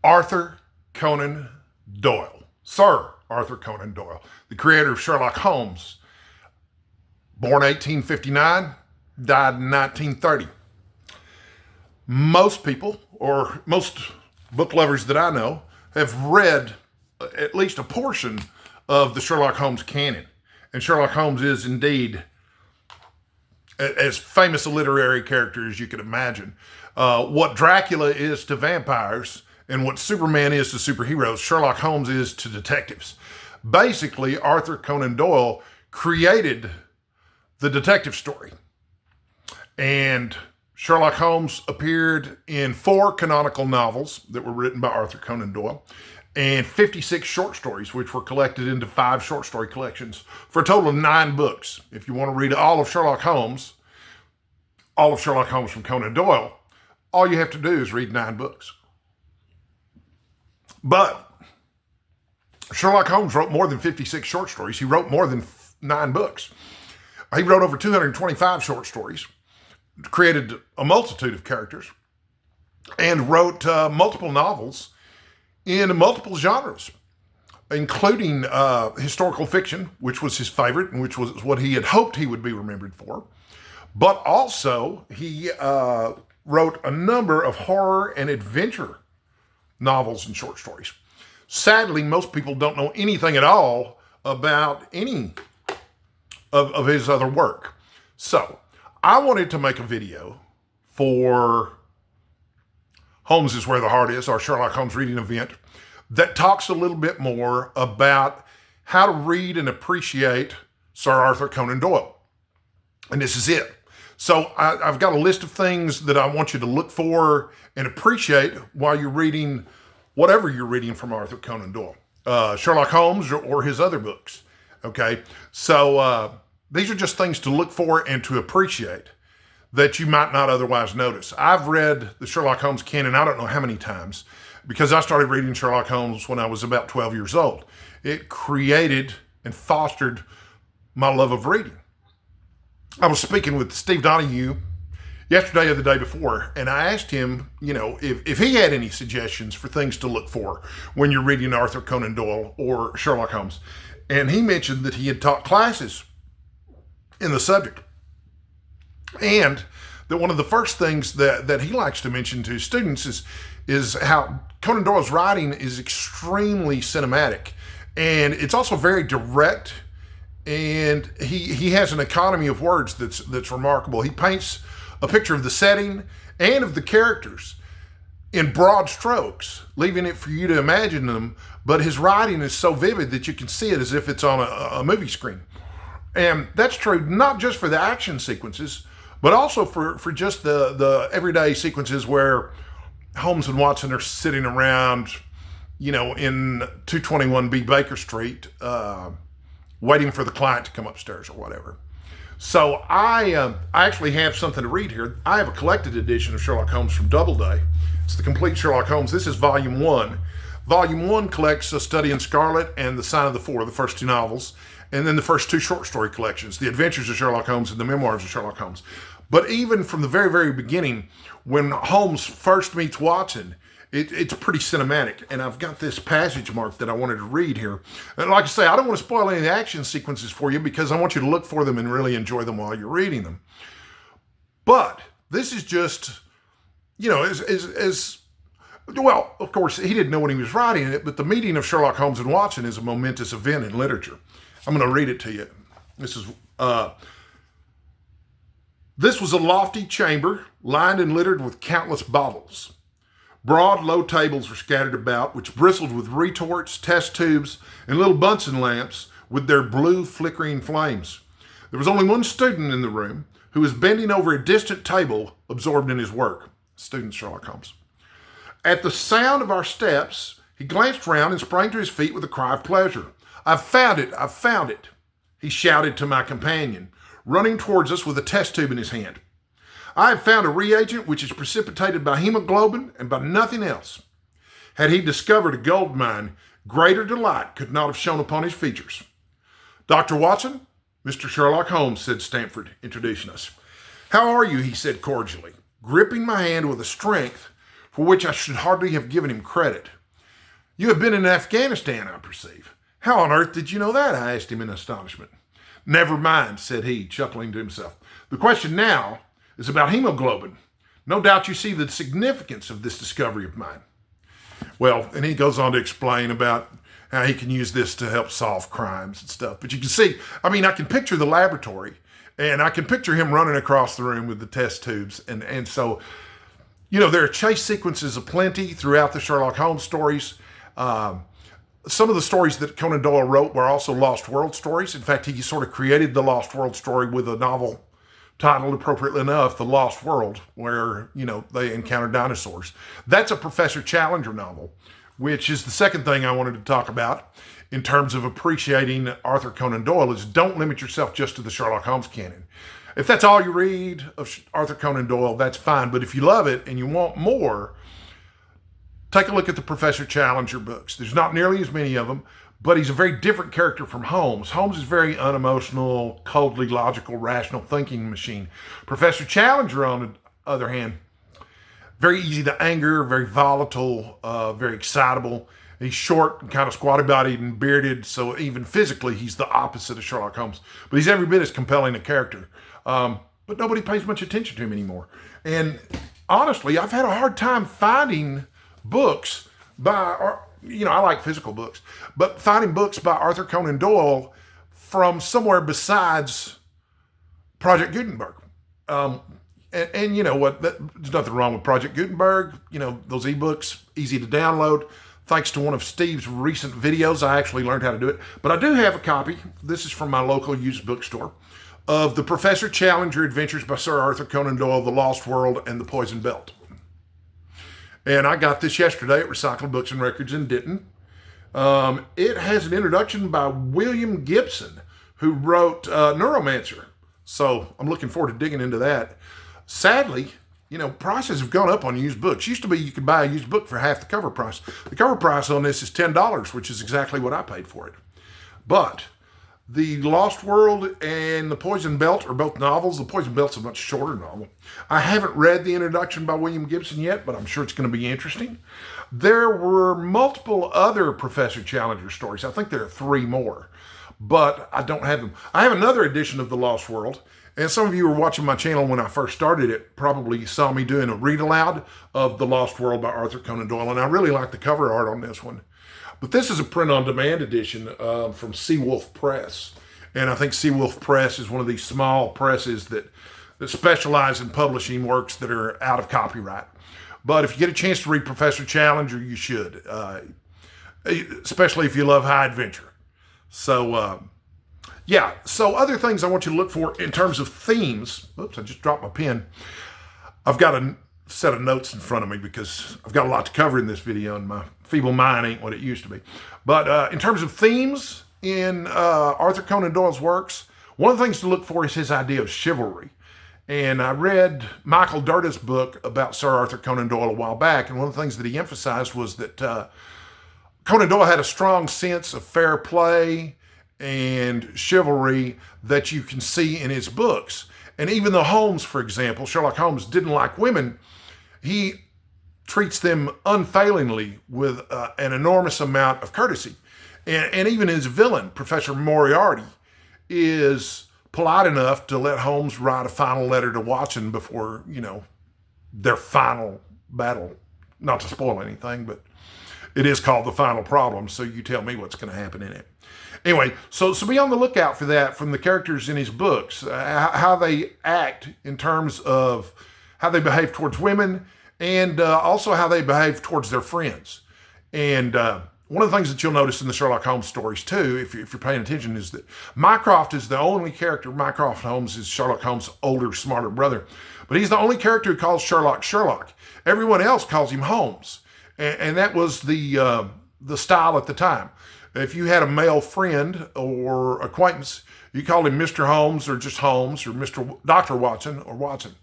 Arthur Conan Doyle. Sir Arthur Conan Doyle, the creator of Sherlock Holmes. Born 1859, died in 1930. Most people, or most book lovers that I know, have read at least a portion of the Sherlock Holmes canon. And Sherlock Holmes is indeed as famous a literary character as you could imagine. What Dracula is to vampires and what Superman is to superheroes, Sherlock Holmes is to detectives. Basically, Arthur Conan Doyle created the detective story. And Sherlock Holmes appeared in 4 canonical novels that were written by Arthur Conan Doyle and 56 short stories, which were collected into 5 short story collections for a total of 9 books. If you want to read all of Sherlock Holmes from Conan Doyle, all you have to do is read 9 books. But Sherlock Holmes wrote more than 56 short stories. He wrote more than 9 books. He wrote over 225 short stories, created a multitude of characters, and wrote multiple novels in multiple genres, including historical fiction, which was his favorite and which was what he had hoped he would be remembered for. But also, he wrote a number of horror and adventure novels and short stories. Sadly, most people don't know anything at all about any of his other work. So, I wanted to make a video for Holmes is Where the Heart Is, our Sherlock Holmes reading event, that talks a little bit more about how to read and appreciate Sir Arthur Conan Doyle. And this is it. So I've got a list of things that I want you to look for and appreciate while you're reading whatever you're reading from Arthur Conan Doyle, Sherlock Holmes or his other books. Okay, so these are just things to look for and to appreciate that you might not otherwise notice. I've read the Sherlock Holmes canon, I don't know how many times, because I started reading Sherlock Holmes when I was about 12 years old. It created and fostered my love of reading. I was speaking with Steve Donahue yesterday or the day before, and I asked him, if he had any suggestions for things to look for when you're reading Arthur Conan Doyle or Sherlock Holmes. And he mentioned that he had taught classes in the subject. And that one of the first things that he likes to mention to students is how Conan Doyle's writing is extremely cinematic. And it's also very direct. And he has an economy of words that's remarkable. He paints a picture of the setting and of the characters in broad strokes, leaving it for you to imagine them. But his writing is so vivid that you can see it as if it's on a movie screen. And that's true not just for the action sequences, but also for just the everyday sequences where Holmes and Watson are sitting around, in 221B Baker Street, waiting for the client to come upstairs or whatever. So I actually have something to read here. I have a collected edition of Sherlock Holmes from Doubleday. It's the complete Sherlock Holmes. This is Volume 1. Volume 1 collects A Study in Scarlet and The Sign of the Four, the first 2 novels, and then the first 2 short story collections, The Adventures of Sherlock Holmes and The Memoirs of Sherlock Holmes. But even from the very, very beginning, when Holmes first meets Watson, it's pretty cinematic. And I've got this passage marked that I wanted to read here. And like I say, I don't want to spoil any of the action sequences for you because I want you to look for them and really enjoy them while you're reading them. But this is just, well, of course, he didn't know when he was writing it, but the meeting of Sherlock Holmes and Watson is a momentous event in literature. I'm going to read it to you. This was a lofty chamber, lined and littered with countless bottles. Broad, low tables were scattered about, which bristled with retorts, test tubes, and little Bunsen lamps with their blue, flickering flames. There was only one student in the room, who was bending over a distant table, absorbed in his work. Student Sherlock Holmes. At the sound of our steps, he glanced round and sprang to his feet with a cry of pleasure. I've found it! I've found it! He shouted to my companion, running towards us with a test tube in his hand. I have found a reagent which is precipitated by hemoglobin and by nothing else. Had he discovered a gold mine, greater delight could not have shone upon his features. Dr. Watson, Mr. Sherlock Holmes, said Stamford, introducing us. How are you? He said cordially, gripping my hand with a strength for which I should hardly have given him credit. You have been in Afghanistan, I perceive. How on earth did you know that? I asked him in astonishment. Never mind, said he, chuckling to himself. The question now is about hemoglobin. No doubt you see the significance of this discovery of mine. Well, and he goes on to explain about how he can use this to help solve crimes and stuff. But you can see, I mean, I can picture the laboratory, and I can picture him running across the room with the test tubes. And so, you know, there are chase sequences aplenty throughout the Sherlock Holmes stories. Some of the stories that Conan Doyle wrote were also Lost World stories. In fact, he sort of created the Lost World story with a novel titled, appropriately enough, The Lost World, where, you know, they encounter dinosaurs. That's a Professor Challenger novel, which is the second thing I wanted to talk about in terms of appreciating Arthur Conan Doyle, is don't limit yourself just to the Sherlock Holmes canon. If that's all you read of Arthur Conan Doyle, that's fine. But if you love it and you want more, take a look at the Professor Challenger books. There's not nearly as many of them, but he's a very different character from Holmes. Holmes is very unemotional, coldly logical, rational thinking machine. Professor Challenger, on the other hand, very easy to anger, very volatile, very excitable. He's short and kind of squatty-bodied and bearded, so even physically he's the opposite of Sherlock Holmes. But he's every bit as compelling a character. But nobody pays much attention to him anymore. And honestly, I've had a hard time finding books by, you know, I like physical books, but finding books by Arthur Conan Doyle from somewhere besides Project Gutenberg. And you know what, there's nothing wrong with Project Gutenberg. You know, those ebooks, easy to download. Thanks to one of Steve's recent videos, I actually learned how to do it. But I do have a copy, this is from my local used bookstore, of the Professor Challenger Adventures by Sir Arthur Conan Doyle, The Lost World, and The Poison Belt. And I got this yesterday at Recycled Books and Records in Denton. It has an introduction by William Gibson, who wrote Neuromancer. So I'm looking forward to digging into that. Sadly, you know, prices have gone up on used books. Used to be you could buy a used book for half the cover price. The cover price on this is $10, which is exactly what I paid for it. But The Lost World and The Poison Belt are both novels. The Poison Belt's a much shorter novel. I haven't read the introduction by William Gibson yet, but I'm sure it's going to be interesting. There were multiple other Professor Challenger stories. I think there are 3 more, but I don't have them. I have another edition of The Lost World, and some of you who were watching my channel when I first started it probably saw me doing a read aloud of The Lost World by Arthur Conan Doyle, and I really like the cover art on this one. But this is a print-on-demand edition from Seawolf Press. And I think Seawolf Press is one of these small presses that specialize in publishing works that are out of copyright. But if you get a chance to read Professor Challenger, you should, especially if you love high adventure. So, yeah, so other things I want you to look for in terms of themes. Oops, I just dropped my pen. I've got a set of notes in front of me because I've got a lot to cover in this video and my feeble mind ain't what it used to be. But in terms of themes in Arthur Conan Doyle's works, one of the things to look for is his idea of chivalry. And I read Michael Dirda's book about Sir Arthur Conan Doyle a while back, and one of the things that he emphasized was that Conan Doyle had a strong sense of fair play and chivalry that you can see in his books. And even though Holmes, for example, Sherlock Holmes, didn't like women, he treats them unfailingly with an enormous amount of courtesy. And even his villain, Professor Moriarty, is polite enough to let Holmes write a final letter to Watson before, you know, their final battle. Not to spoil anything, but it is called The Final Problem, so you tell me what's going to happen in it. Anyway, so be on the lookout for that from the characters in his books, how they act in terms of how they behave towards women and also how they behave towards their friends. And one of the things that you'll notice in the Sherlock Holmes stories too, if you're paying attention, is that Mycroft is the only character. Mycroft Holmes is Sherlock Holmes' older, smarter brother, but he's the only character who calls Sherlock Sherlock. Everyone else calls him Holmes, and that was the style at the time. If you had a male friend or acquaintance, you called him Mr. Holmes or just Holmes or Dr. Watson or Watson.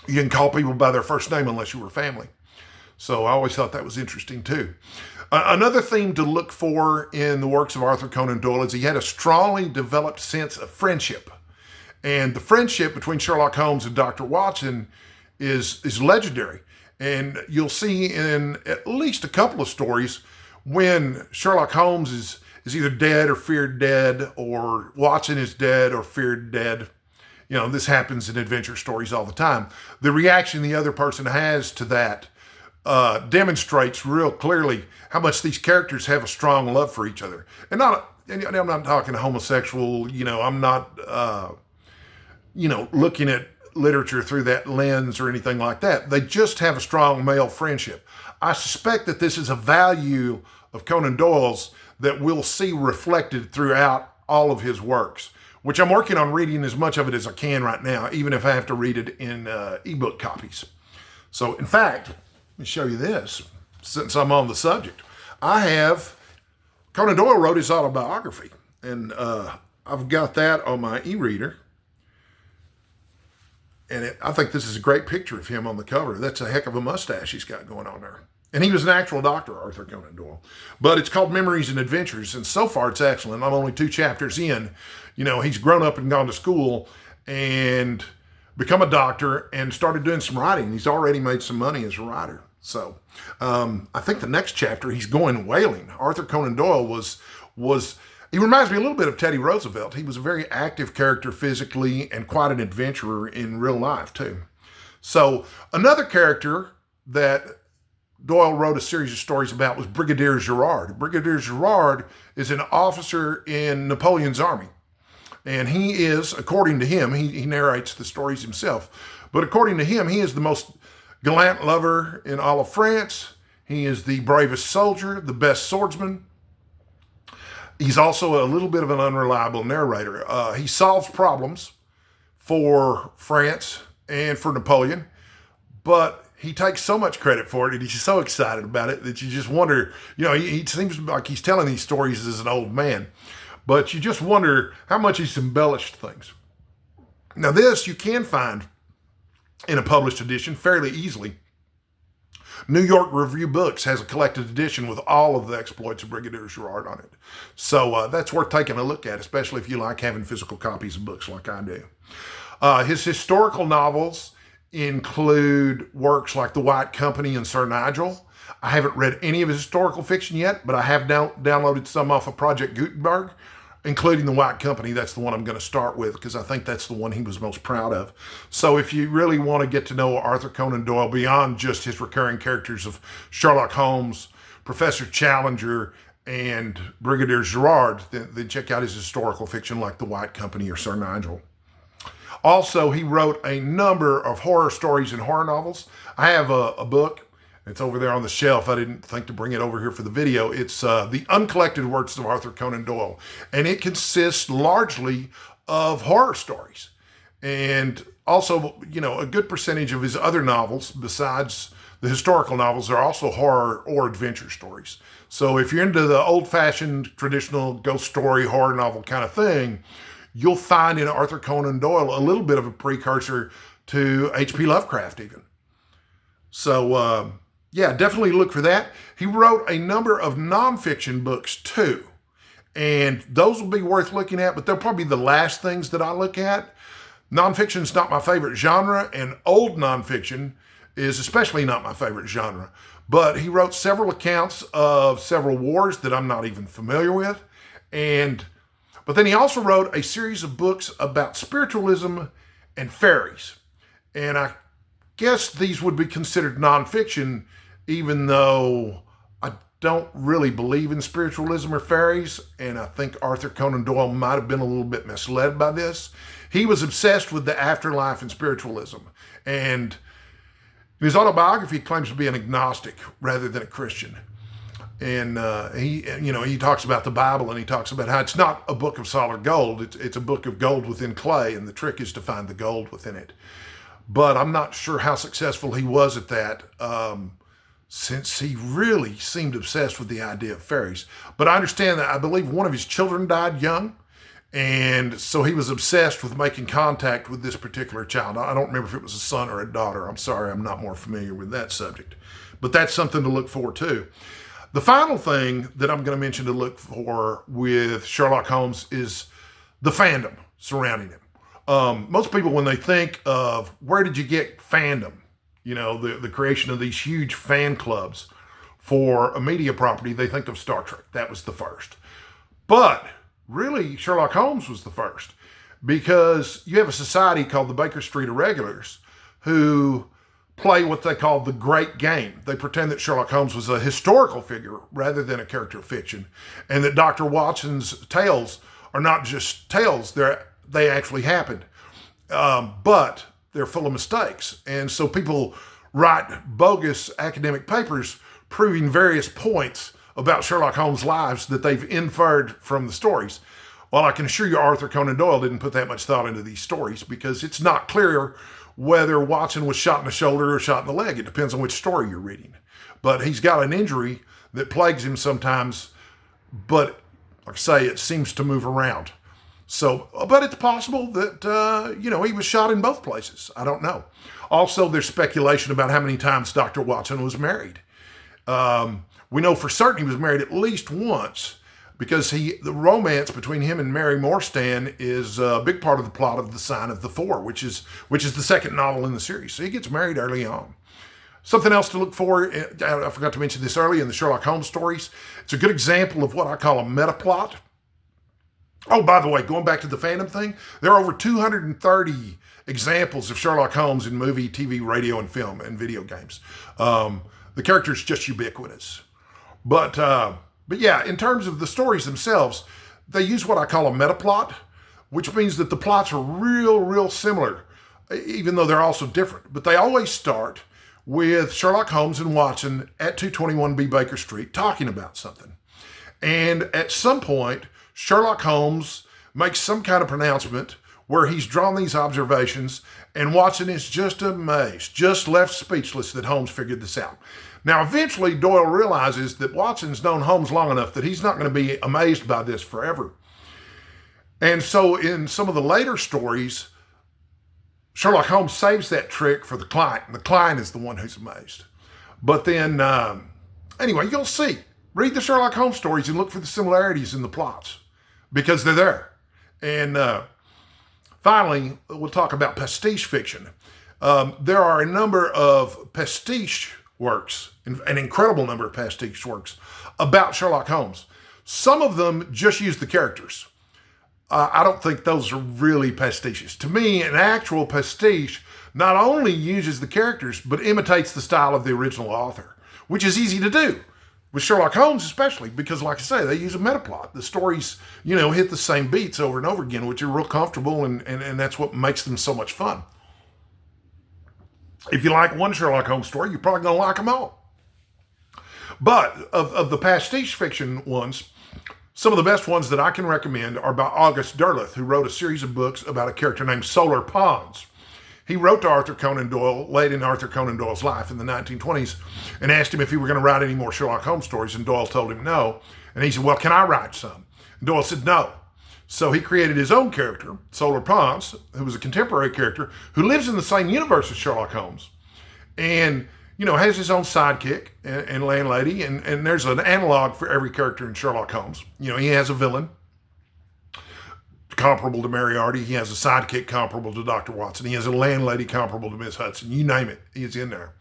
You didn't call people by their first name unless you were family. So I always thought that was interesting too. Another theme to look for in the works of Arthur Conan Doyle is he had a strongly developed sense of friendship. And the friendship between Sherlock Holmes and Dr. Watson is legendary. And you'll see in at least a couple of stories when Sherlock Holmes is either dead or feared dead, or Watson is dead or feared dead. This happens in adventure stories all the time. The reaction the other person has to that demonstrates real clearly how much these characters have a strong love for each other. And I'm not talking homosexual, I'm not, looking at literature through that lens or anything like that. They just have a strong male friendship. I suspect that this is a value of Conan Doyle's that we'll see reflected throughout all of his works, which I'm working on reading as much of it as I can right now, even if I have to read it in ebook copies. So, in fact, let me show you this, since I'm on the subject. Conan Doyle wrote his autobiography, and I've got that on my e-reader. And I think this is a great picture of him on the cover. That's a heck of a mustache he's got going on there. And he was an actual doctor, Arthur Conan Doyle. But it's called Memories and Adventures, and so far it's excellent. I'm only 2 chapters in. He's grown up and gone to school and become a doctor and started doing some writing. He's already made some money as a writer. So I think the next chapter he's going whaling. Arthur Conan Doyle he reminds me a little bit of Teddy Roosevelt. He was a very active character physically and quite an adventurer in real life too. So another character that Doyle wrote a series of stories about was Brigadier Gerard. Brigadier Gerard is an officer in Napoleon's army. And he is, according to him, he narrates the stories himself, but according to him, he is the most gallant lover in all of France. He is the bravest soldier, the best swordsman. He's also a little bit of an unreliable narrator. He solves problems for France and for Napoleon, but he takes so much credit for it and he's so excited about it that you just wonder, he seems like he's telling these stories as an old man, but you just wonder how much he's embellished things. Now this you can find in a published edition fairly easily. New York Review Books has a collected edition with all of the exploits of Brigadier Gerard on it. So that's worth taking a look at, especially if you like having physical copies of books like I do. His historical novels include works like The White Company and Sir Nigel. I haven't read any of his historical fiction yet, but I have downloaded some off of Project Gutenberg, including The White Company. That's the one I'm going to start with because I think that's the one he was most proud of. So if you really want to get to know Arthur Conan Doyle beyond just his recurring characters of Sherlock Holmes, Professor Challenger, and Brigadier Gerard, then check out his historical fiction like The White Company or Sir Nigel. Also, he wrote a number of horror stories and horror novels. I have a book. It's over there on the shelf. I didn't think to bring it over here for the video. It's The Uncollected Works of Arthur Conan Doyle. And it consists largely of horror stories. And also, a good percentage of his other novels, besides the historical novels, are also horror or adventure stories. So if you're into the old-fashioned, traditional ghost story, horror novel kind of thing, you'll find in Arthur Conan Doyle a little bit of a precursor to H.P. Lovecraft even. So, yeah, definitely look for that. He wrote a number of nonfiction books too, and those will be worth looking at, but they're probably the last things that I look at. Nonfiction is not my favorite genre, and old nonfiction is especially not my favorite genre. But he wrote several accounts of several wars that I'm not even familiar with, but then he also wrote a series of books about spiritualism and fairies, and I guess these would be considered nonfiction, even though I don't really believe in spiritualism or fairies, and I think Arthur Conan Doyle might have been a little bit misled by this. He was obsessed with the afterlife and spiritualism, and in his autobiography, he claims to be an agnostic rather than a Christian. And he talks about the Bible, and he talks about how it's not a book of solid gold. It's a book of gold within clay, and the trick is to find the gold within it. But I'm not sure how successful he was at that, since he really seemed obsessed with the idea of fairies. But I understand that I believe one of his children died young, and so he was obsessed with making contact with this particular child. I don't remember if it was a son or a daughter. I'm sorry, I'm not more familiar with that subject. But that's something to look for too. The final thing that I'm going to mention to look for with Sherlock Holmes is the fandom surrounding him. Most people, when they think of where did you get fandom, the creation of these huge fan clubs for a media property, they think of Star Trek. That was the first. But really, Sherlock Holmes was the first, because you have a society called the Baker Street Irregulars who play what they call the great game. They pretend that Sherlock Holmes was a historical figure rather than a character of fiction, and that Dr. Watson's tales are not just tales, they actually happened. But they're full of mistakes. And so people write bogus academic papers proving various points about Sherlock Holmes' lives that they've inferred from the stories. Well, I can assure you Arthur Conan Doyle didn't put that much thought into these stories, because it's not clear whether Watson was shot in the shoulder or shot in the leg. It depends on which story you're reading. But he's got an injury that plagues him sometimes, but like I say, it seems to move around. So, but it's possible that, he was shot in both places. I don't know. Also, there's speculation about how many times Dr. Watson was married. We know for certain he was married at least once, because the romance between him and Mary Morstan is a big part of the plot of The Sign of the Four, which is the second novel in the series. So he gets married early on. Something else to look for, I forgot to mention this earlier, in the Sherlock Holmes stories. It's a good example of what I call a meta plot. Oh, by the way, going back to the Fandom thing, there are over 230 examples of Sherlock Holmes in movie, TV, radio, and film, and video games. The character's just ubiquitous. But yeah, in terms of the stories themselves, they use what I call a meta plot, which means that the plots are real similar, even though they're also different. But they always start with Sherlock Holmes and Watson at 221B Baker Street talking about something. And at some point, Sherlock Holmes makes some kind of pronouncement where he's drawn these observations, and Watson is just amazed, just left speechless that Holmes figured this out. Now, eventually, Doyle realizes that Watson's known Holmes long enough that he's not going to be amazed by this forever. And so in some of the later stories, Sherlock Holmes saves that trick for the client, and the client is the one who's amazed. But then, anyway, you'll see. Read the Sherlock Holmes stories and look for the similarities in the plots, because they're there. And finally, we'll talk about pastiche fiction. There are a number of pastiche works, an incredible number of pastiche works about Sherlock Holmes. Some of them just use the characters. I don't think those are really pastiches. To me, an actual pastiche not only uses the characters, but imitates the style of the original author, which is easy to do. With Sherlock Holmes especially, because like I say, they use a metaplot. The stories, hit the same beats over and over again, which are real comfortable, and that's what makes them so much fun. If you like one Sherlock Holmes story, you're probably going to like them all. But of the pastiche fiction ones, some of the best ones that I can recommend are by August Derleth, who wrote a series of books about a character named Solar Pons. He wrote to Arthur Conan Doyle late in Arthur Conan Doyle's life in the 1920s and asked him if he were going to write any more Sherlock Holmes stories, and Doyle told him no. And he said, well, can I write some? And Doyle said no. So he created his own character, Solar Pons, who was a contemporary character who lives in the same universe as Sherlock Holmes, and has his own sidekick and landlady, and there's an analog for every character in Sherlock Holmes. He has a villain comparable to Moriarty. He has a sidekick comparable to Dr. Watson. He has a landlady comparable to Miss Hudson. You name it, he's in there.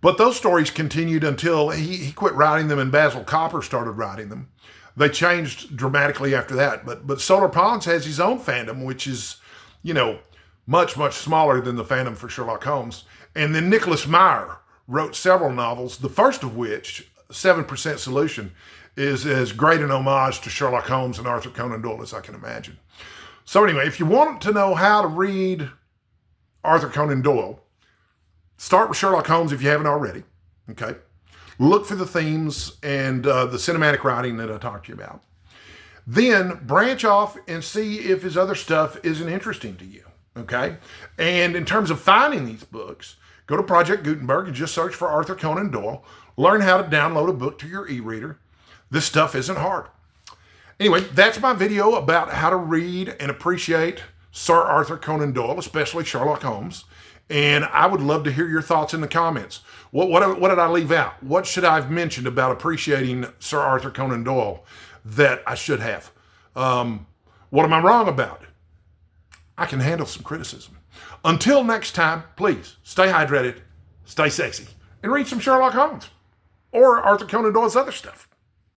But those stories continued until he quit writing them and Basil Copper started writing them. They changed dramatically after that. But Solar Pons has his own fandom, which is, much smaller than the fandom for Sherlock Holmes. And then Nicholas Meyer wrote several novels, the first of which, 7% Solution, is as great an homage to Sherlock Holmes and Arthur Conan Doyle as I can imagine. So anyway, if you want to know how to read Arthur Conan Doyle, start with Sherlock Holmes if you haven't already, okay? Look for the themes and the cinematic writing that I talked to you about. Then branch off and see if his other stuff isn't interesting to you, okay? And in terms of finding these books, go to Project Gutenberg and just search for Arthur Conan Doyle. Learn how to download a book to your e-reader. This stuff isn't hard. Anyway, that's my video about how to read and appreciate Sir Arthur Conan Doyle, especially Sherlock Holmes. And I would love to hear your thoughts in the comments. What did I leave out? What should I have mentioned about appreciating Sir Arthur Conan Doyle that I should have? What am I wrong about? I can handle some criticism. Until next time, please stay hydrated, stay sexy, and read some Sherlock Holmes. or Arthur Conan Doyle's other stuff.